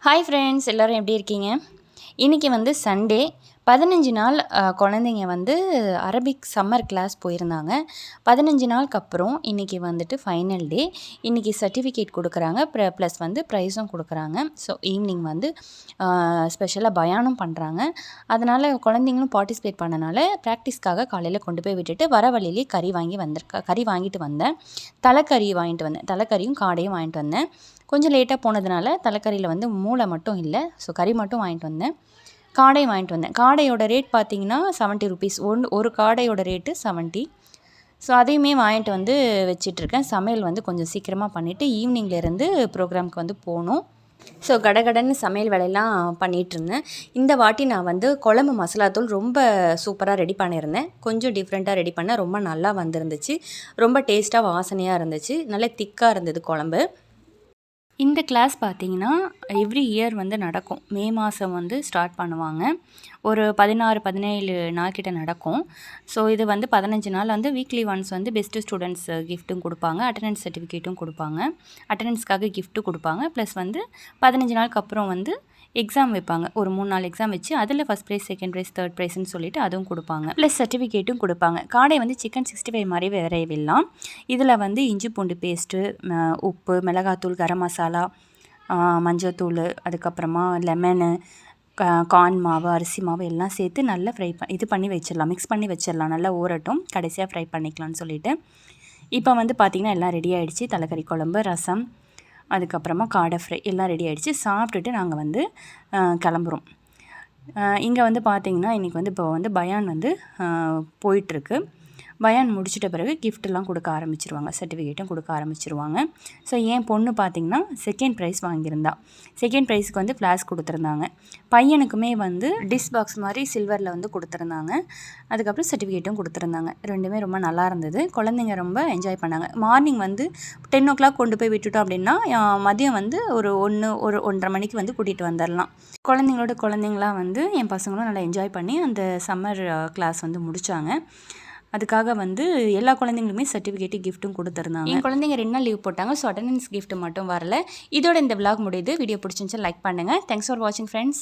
Hi friends, எல்லோரும் எப்படி இருக்கீங்க? இன்றைக்கி வந்து சண்டே 15 நாள் குழந்தைங்க வந்து அரபிக் சம்மர் கிளாஸ் போயிருந்தாங்க. 15 நாளுக்கு அப்புறம் இன்றைக்கி வந்துட்டு ஃபைனல் டே. இன்றைக்கி சர்டிஃபிகேட் கொடுக்குறாங்க. ப்ளஸ் வந்து ப்ரைஸும் கொடுக்குறாங்க. ஸோ ஈவினிங் வந்து ஸ்பெஷலாக பயானும் பண்ணுறாங்க. அதனால் குழந்தைங்களும் பார்ட்டிசிபேட் பண்ணனால ப்ராக்டிஸ்க்காக காலையில் கொண்டு போய் விட்டுட்டு வர வழியிலே கறி வாங்கிட்டு வந்தேன். தலைக்கறி வாங்கிட்டு வந்தேன். தலைக்கறியும் காடையும் வாங்கிட்டு வந்தேன். கொஞ்சம் லேட்டாக போனதுனால தலைக்கறியில் வந்து மூளை மட்டும் இல்லை. ஸோ கறி மட்டும் வாங்கிட்டு வந்தேன். காடையும் வாங்கிட்டு வந்தேன். காடையோட ரேட் பார்த்திங்கன்னா 70 ருபீஸ். ஒரு காடையோட ரேட்டு 70. ஸோ அதையுமே வாங்கிட்டு வந்து வச்சிட்ருக்கேன். சமையல் வந்து கொஞ்சம் சீக்கிரமாக பண்ணிவிட்டு ஈவினிங்லேருந்து ப்ரோக்ராமுக்கு வந்து போகணும். ஸோ கடகடன்னு சமையல் வேலையெல்லாம் பண்ணிகிட்ருந்தேன். இந்த வாட்டி நான் வந்து குழம்பு மசாலாத்தூள் ரொம்ப சூப்பராக ரெடி பண்ணியிருந்தேன். கொஞ்சம் டிஃப்ரெண்ட்டாக ரெடி பண்ணேன். ரொம்ப நல்லா வந்துருந்துச்சு. ரொம்ப டேஸ்ட்டாக வாசனையாக இருந்துச்சு. நல்ல திக்காக இருந்தது குழம்பு. இந்த கிளாஸ் பார்த்திங்கன்னா எவ்ரி இயர் வந்து நடக்கும். மே மாதம் வந்து ஸ்டார்ட் பண்ணுவாங்க. ஒரு 16-17 நாள் கிட்ட நடக்கும். ஸோ இது வந்து 15 நாள் வந்து வீக்லி ஒன்ஸ் வந்து பெஸ்ட்டு ஸ்டூடெண்ட்ஸ் கிஃப்ட்டும் கொடுப்பாங்க. அட்டெண்டன்ஸ் சர்டிஃபிகேட்டும் கொடுப்பாங்க. அட்டெண்டன்ஸ்க்காக கிஃப்ட்டு கொடுப்பாங்க. ப்ளஸ் வந்து 15 நாளுக்கு அப்புறம் வந்து எக்ஸாம் வைப்பாங்க. ஒரு 3-4 எக்ஸாம் வச்சு அதில் first prize, second prize, third ப்ரைஸ்ன்னு சொல்லிட்டு அதுவும் கொடுப்பாங்க. ப்ளஸ் சர்டிஃபிகேட்டும் கொடுப்பாங்க. காடை வந்து சிக்கன் 65 மாதிரி விரைவிடலாம். இதில் வந்து இஞ்சி பூண்டு பேஸ்ட்டு, உப்பு, மிளகாத்தூள், கரம் மசாலா, மஞ்சத்தூள், அதுக்கப்புறமா லெமனு, கார்ன் மாவு, அரிசி மாவு எல்லாம் சேர்த்து நல்லா பண்ணி வச்சிடலாம். மிக்ஸ் பண்ணி வச்சிடலாம். நல்லா ஊறட்டும். கடைசியாக ஃப்ரை பண்ணிக்கலாம்னு சொல்லிவிட்டு இப்போ வந்து பார்த்திங்கன்னா எல்லாம் ரெடி ஆகிடுச்சு. தலைக்கறி குழம்பு, ரசம், அதுக்கப்புறமா காடை ஃப்ரை எல்லாம் ரெடி ஆகிடுச்சு. சாப்பிட்டுட்டு நாங்கள் வந்து கிளம்புறோம். இங்கே வந்து பார்த்திங்கன்னா இன்றைக்கி வந்து இப்போ வந்து பயான் வந்து போயிட்டுருக்கு. பயான் முடிச்சிட்ட பிறகு கிஃப்ட்டெல்லாம் கொடுக்க ஆரம்பிச்சிருவாங்க. சர்டிஃபிகேட்டும் கொடுக்க ஆரம்பிச்சிருவாங்க. ஸோ என் பொண்ணு பார்த்திங்கன்னா செகண்ட் ப்ரைஸ் வாங்கியிருந்தா. செகண்ட் ப்ரைஸுக்கு வந்து ஃப்ளாஸ்க் கொடுத்துருந்தாங்க. பையனுக்குமே வந்து டிஷ் பாக்ஸ் மாதிரி சில்வரில் வந்து கொடுத்துருந்தாங்க. அதுக்கப்புறம் சர்டிஃபிகேட்டும் கொடுத்துருந்தாங்க. ரெண்டுமே ரொம்ப நல்லா இருந்தது. குழந்தைங்க ரொம்ப என்ஜாய் பண்ணாங்க. மார்னிங் வந்து 10 o'clock கொண்டு போய் விட்டுட்டோம் அப்படின்னா மதியம் வந்து ஒரு 1:30 மணிக்கு வந்து கூட்டிகிட்டு வந்துடலாம். குழந்தைங்களாம் வந்து என் பசங்களும் நல்லா என்ஜாய் பண்ணி அந்த சம்மர் கிளாஸ் வந்து முடித்தாங்க. அதுக்காக வந்து எல்லா குழந்தைங்களுமே சர்டிஃபிகேட்டு கிஃப்ட்டும் கொடுத்துருந்தாங்க. என் குழந்தைங்க 2 நாள் லீவ் போட்டாங்க. ஸோ அட்டெண்டன்ஸ் கிஃப்ட் மட்டும் வரல. இதோட இந்த விலாக் முடியுது. வீடியோ பிடிச்சிருந்துச்சு லைக் பண்ணுங்கள். தேங்க்ஸ் ஃபார் வாட்சிங் ஃப்ரெண்ட்ஸ்.